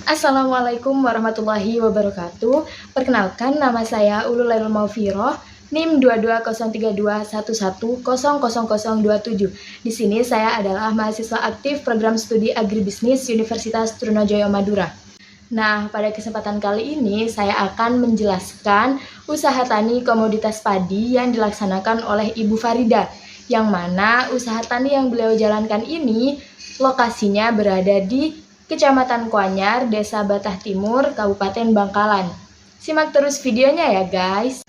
Assalamualaikum warahmatullahi wabarakatuh. Perkenalkan, nama saya Ulul Lailul Maufiroh, NIM 220321100027. Di sini saya adalah mahasiswa aktif program studi agribisnis Universitas Trunajaya Madura. Nah, pada kesempatan kali ini saya akan menjelaskan usaha tani komoditas padi yang dilaksanakan oleh Ibu Farida, yang mana usaha tani yang beliau jalankan ini lokasinya berada di Kecamatan Kuanyar, Desa Batah Timur, Kabupaten Bangkalan. Simak terus videonya ya guys.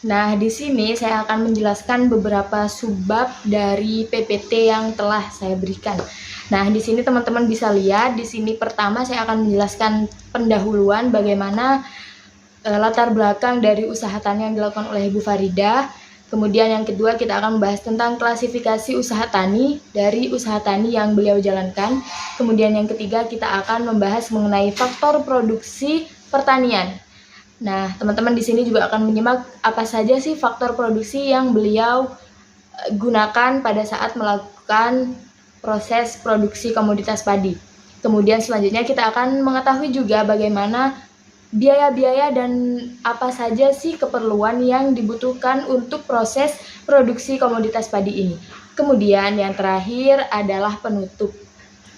Nah, di sini saya akan menjelaskan beberapa subbab dari PPT yang telah saya berikan. Nah, di sini teman-teman bisa lihat, di sini pertama saya akan menjelaskan pendahuluan bagaimana latar belakang dari usaha tani yang dilakukan oleh Ibu Farida. Kemudian yang kedua kita akan membahas tentang klasifikasi usaha tani dari usaha tani yang beliau jalankan. Kemudian yang ketiga kita akan membahas mengenai faktor produksi pertanian. Nah, teman-teman di sini juga akan menyimak apa saja sih faktor produksi yang beliau gunakan pada saat melakukan proses produksi komoditas padi. Kemudian selanjutnya kita akan mengetahui juga bagaimana biaya-biaya dan apa saja sih keperluan yang dibutuhkan untuk proses produksi komoditas padi ini. Kemudian yang terakhir adalah penutup.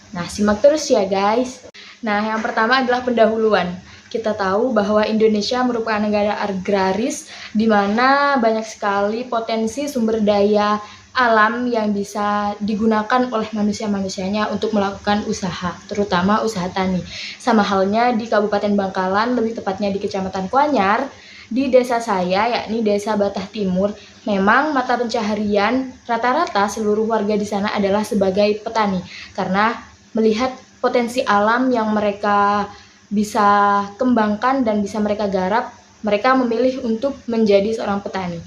Nah, simak terus ya guys. Nah, yang pertama adalah pendahuluan. Kita tahu bahwa Indonesia merupakan negara agraris di mana banyak sekali potensi sumber daya alam yang bisa digunakan oleh manusia-manusianya untuk melakukan usaha, terutama usaha tani. Sama halnya di Kabupaten Bangkalan, lebih tepatnya di Kecamatan Kuanyar, di desa saya, yakni Desa Batah Timur, memang mata pencaharian rata-rata seluruh warga di sana adalah sebagai petani, karena melihat potensi alam yang mereka bisa kembangkan dan bisa mereka garap, mereka memilih untuk menjadi seorang petani.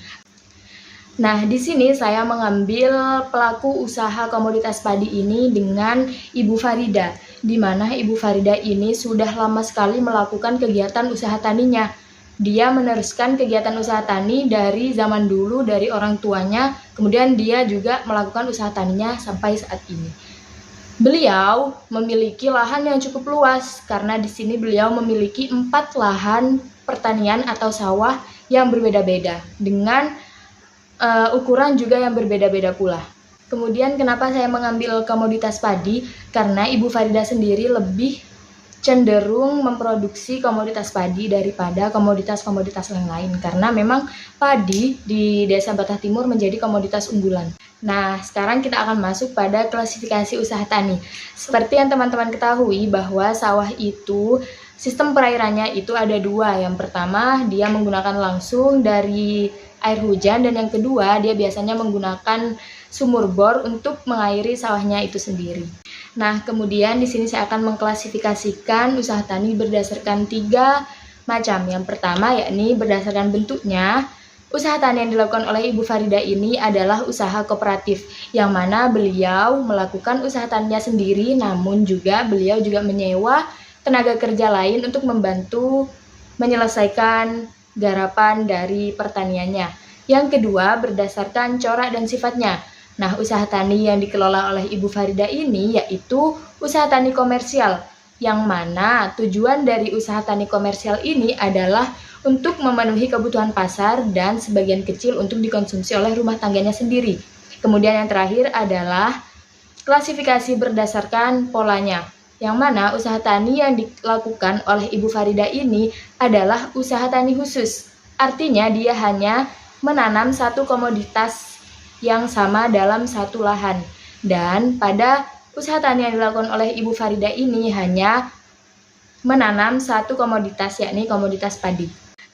Nah, di sini saya mengambil pelaku usaha komoditas padi ini dengan Ibu Farida, di mana Ibu Farida ini sudah lama sekali melakukan kegiatan usaha taninya. Dia meneruskan kegiatan usaha tani dari zaman dulu, dari orang tuanya, kemudian dia juga melakukan usaha taninya sampai saat ini. Beliau memiliki lahan yang cukup luas, karena di sini beliau memiliki 4 lahan pertanian atau sawah yang berbeda-beda, dengan ukuran juga yang berbeda-beda pula. Kemudian kenapa saya mengambil komoditas padi? Karena Ibu Farida sendiri lebih cenderung memproduksi komoditas padi daripada komoditas-komoditas yang lain. Karena memang padi di Desa Batah Timur menjadi komoditas unggulan. Nah, sekarang kita akan masuk pada klasifikasi usaha tani. Seperti yang teman-teman ketahui bahwa sawah itu sistem perairannya itu ada 2. Yang pertama, dia menggunakan langsung dari air hujan, dan yang kedua dia biasanya menggunakan sumur bor untuk mengairi sawahnya itu sendiri. Nah, kemudian di sini saya akan mengklasifikasikan usaha tani berdasarkan 3 macam. Yang pertama yakni berdasarkan bentuknya. Usaha tani yang dilakukan oleh Ibu Farida ini adalah usaha kooperatif, yang mana beliau melakukan usaha taninya sendiri, namun juga beliau juga menyewa tenaga kerja lain untuk membantu menyelesaikan garapan dari pertaniannya. Yang kedua, berdasarkan corak dan sifatnya. Nah, usaha tani yang dikelola oleh Ibu Farida ini yaitu usaha tani komersial, yang mana tujuan dari usaha tani komersial ini adalah untuk memenuhi kebutuhan pasar dan sebagian kecil untuk dikonsumsi oleh rumah tangganya sendiri. Kemudian yang terakhir adalah klasifikasi berdasarkan polanya, yang mana usaha tani yang dilakukan oleh Ibu Farida ini adalah usaha tani khusus. Artinya dia hanya menanam satu komoditas yang sama dalam satu lahan. Dan pada usaha tani yang dilakukan oleh Ibu Farida ini hanya menanam satu komoditas, yakni komoditas padi.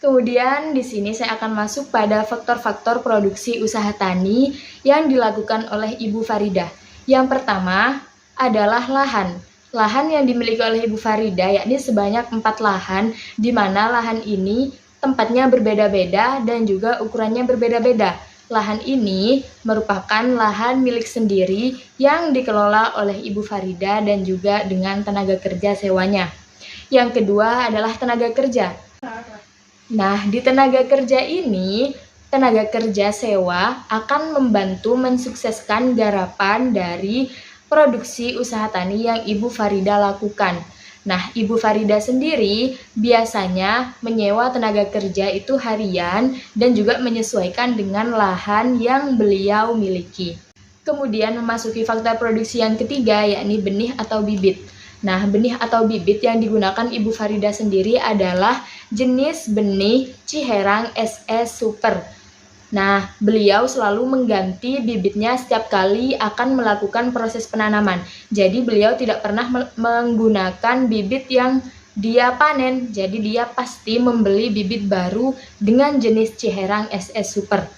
Kemudian di sini saya akan masuk pada faktor-faktor produksi usaha tani yang dilakukan oleh Ibu Farida. Yang pertama adalah lahan. Lahan yang dimiliki oleh Ibu Farida yakni sebanyak 4 lahan, di mana lahan ini tempatnya berbeda-beda dan juga ukurannya berbeda-beda. Lahan ini merupakan lahan milik sendiri yang dikelola oleh Ibu Farida dan juga dengan tenaga kerja sewanya. Yang kedua adalah tenaga kerja. Nah, di tenaga kerja ini, tenaga kerja sewa akan membantu mensukseskan garapan dari produksi usaha tani yang Ibu Farida lakukan. Nah, Ibu Farida sendiri biasanya menyewa tenaga kerja itu harian dan juga menyesuaikan dengan lahan yang beliau miliki. Kemudian memasuki faktor produksi yang ketiga, yakni benih atau bibit. Nah, benih atau bibit yang digunakan Ibu Farida sendiri adalah jenis benih Ciherang SE Super. Nah, beliau selalu mengganti bibitnya setiap kali akan melakukan proses penanaman. Jadi beliau tidak pernah menggunakan bibit yang dia panen. Jadi dia pasti membeli bibit baru dengan jenis Ciherang SE Super.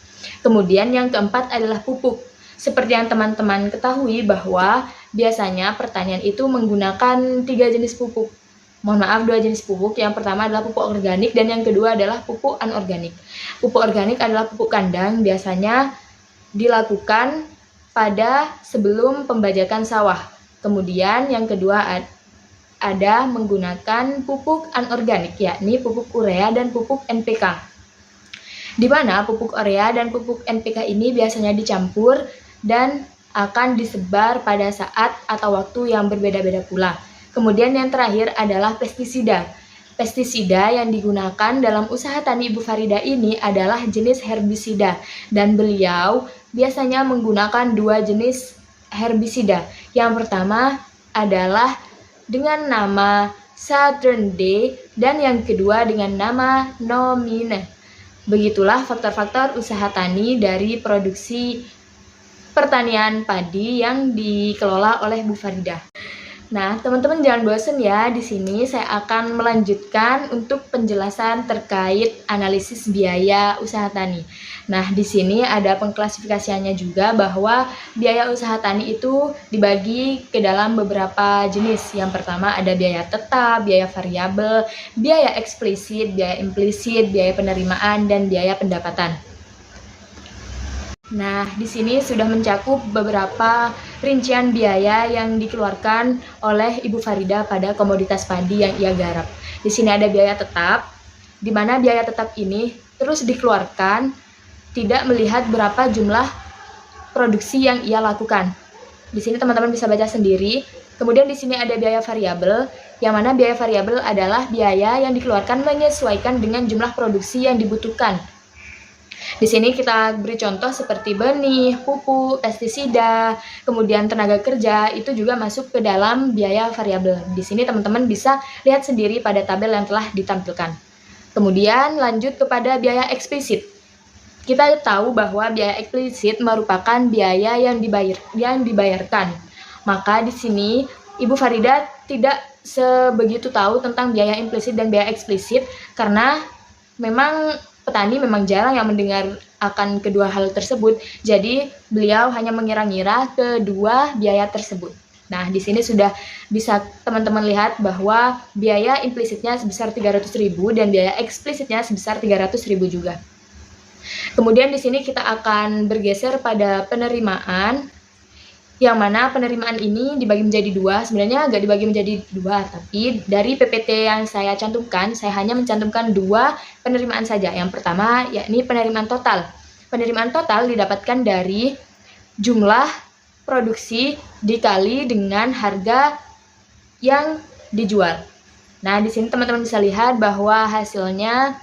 Kemudian yang keempat adalah pupuk. Seperti yang teman-teman ketahui bahwa biasanya pertanian itu menggunakan 3 jenis pupuk. Mohon maaf, 2 jenis pupuk. Yang pertama adalah pupuk organik dan yang kedua adalah pupuk anorganik. Pupuk organik adalah pupuk kandang, biasanya dilakukan pada sebelum pembajakan sawah. Kemudian yang kedua ada menggunakan pupuk anorganik, yakni pupuk urea dan pupuk NPK. Di mana pupuk urea dan pupuk NPK ini biasanya dicampur dan akan disebar pada saat atau waktu yang berbeda-beda pula. Kemudian yang terakhir adalah pestisida. Pestisida yang digunakan dalam usaha tani Ibu Farida ini adalah jenis herbisida dan beliau biasanya menggunakan 2 jenis herbisida. Yang pertama adalah dengan nama Southern Day dan yang kedua dengan nama Nomine. Begitulah faktor-faktor usaha tani dari produksi pertanian padi yang dikelola oleh Bu Farida. Nah, teman-teman jangan bosan ya. Di sini saya akan melanjutkan untuk penjelasan terkait analisis biaya usaha tani. Nah, di sini ada pengklasifikasiannya juga bahwa biaya usaha tani itu dibagi ke dalam beberapa jenis. Yang pertama ada biaya tetap, biaya variabel, biaya eksplisit, biaya implisit, biaya penerimaan, dan biaya pendapatan. Nah, di sini sudah mencakup beberapa rincian biaya yang dikeluarkan oleh Ibu Farida pada komoditas padi yang ia garap. Di sini ada biaya tetap, di mana biaya tetap ini terus dikeluarkan tidak melihat berapa jumlah produksi yang ia lakukan. Di sini teman-teman bisa baca sendiri. Kemudian di sini ada biaya variabel, yang mana biaya variabel adalah biaya yang dikeluarkan menyesuaikan dengan jumlah produksi yang dibutuhkan. Di sini kita beri contoh seperti benih, pupuk, pestisida, kemudian tenaga kerja, itu juga masuk ke dalam biaya variabel. Di sini teman-teman bisa lihat sendiri pada tabel yang telah ditampilkan. Kemudian lanjut kepada biaya eksplisit. Kita tahu bahwa biaya eksplisit merupakan biaya yang dibayarkan. Maka di sini Ibu Farida tidak sebegitu tahu tentang biaya implisit dan biaya eksplisit karena memang petani memang jarang yang mendengar akan kedua hal tersebut, jadi beliau hanya mengira-ngira kedua biaya tersebut. Nah, di sini sudah bisa teman-teman lihat bahwa biaya implisitnya sebesar 300.000 dan biaya eksplisitnya sebesar 300.000 juga. Kemudian di sini kita akan bergeser pada penerimaan, yang mana penerimaan ini dibagi menjadi 2, sebenarnya nggak dibagi menjadi 2, tapi dari PPT yang saya cantumkan, saya hanya mencantumkan 2 penerimaan saja. Yang pertama yakni penerimaan total. Penerimaan total didapatkan dari jumlah produksi dikali dengan harga yang dijual. Nah, di sini teman-teman bisa lihat bahwa hasilnya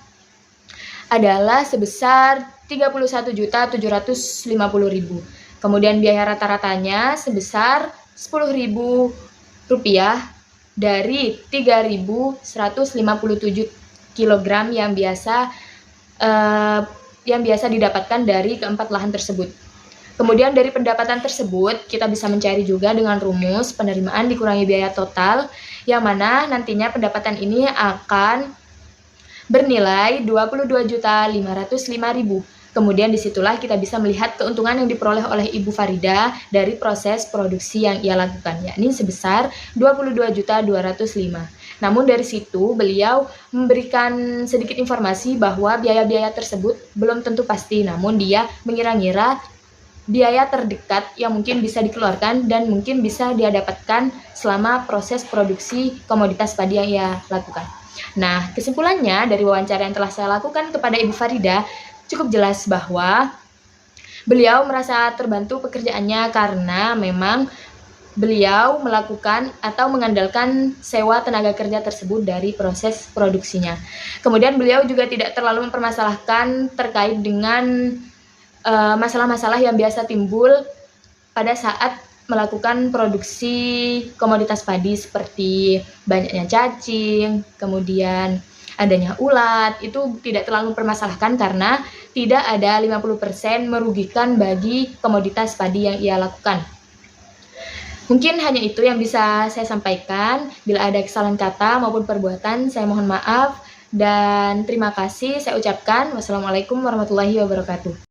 adalah sebesar 31.750.000. Kemudian biaya rata-ratanya sebesar Rp10.000 dari 3.157 kg yang biasa didapatkan dari keempat lahan tersebut. Kemudian dari pendapatan tersebut kita bisa mencari juga dengan rumus penerimaan dikurangi biaya total, yang mana nantinya pendapatan ini akan bernilai Rp22.505.000. Kemudian disitulah kita bisa melihat keuntungan yang diperoleh oleh Ibu Farida dari proses produksi yang ia lakukan, yakni sebesar Rp22.205. Namun dari situ beliau memberikan sedikit informasi bahwa biaya-biaya tersebut belum tentu pasti, namun dia mengira-ngira biaya terdekat yang mungkin bisa dikeluarkan dan mungkin bisa dia dapatkan selama proses produksi komoditas padi yang ia lakukan. Nah, kesimpulannya dari wawancara yang telah saya lakukan kepada Ibu Farida, cukup jelas bahwa beliau merasa terbantu pekerjaannya karena memang beliau melakukan atau mengandalkan sewa tenaga kerja tersebut dari proses produksinya. Kemudian beliau juga tidak terlalu mempermasalahkan terkait dengan masalah-masalah yang biasa timbul pada saat melakukan produksi komoditas padi seperti banyaknya cacing, kemudian adanya ulat, itu tidak terlalu mempermasalahkan karena tidak ada 50% merugikan bagi komoditas padi yang ia lakukan. Mungkin hanya itu yang bisa saya sampaikan. Bila ada kesalahan kata maupun perbuatan, saya mohon maaf dan terima kasih saya ucapkan. Wassalamualaikum warahmatullahi wabarakatuh.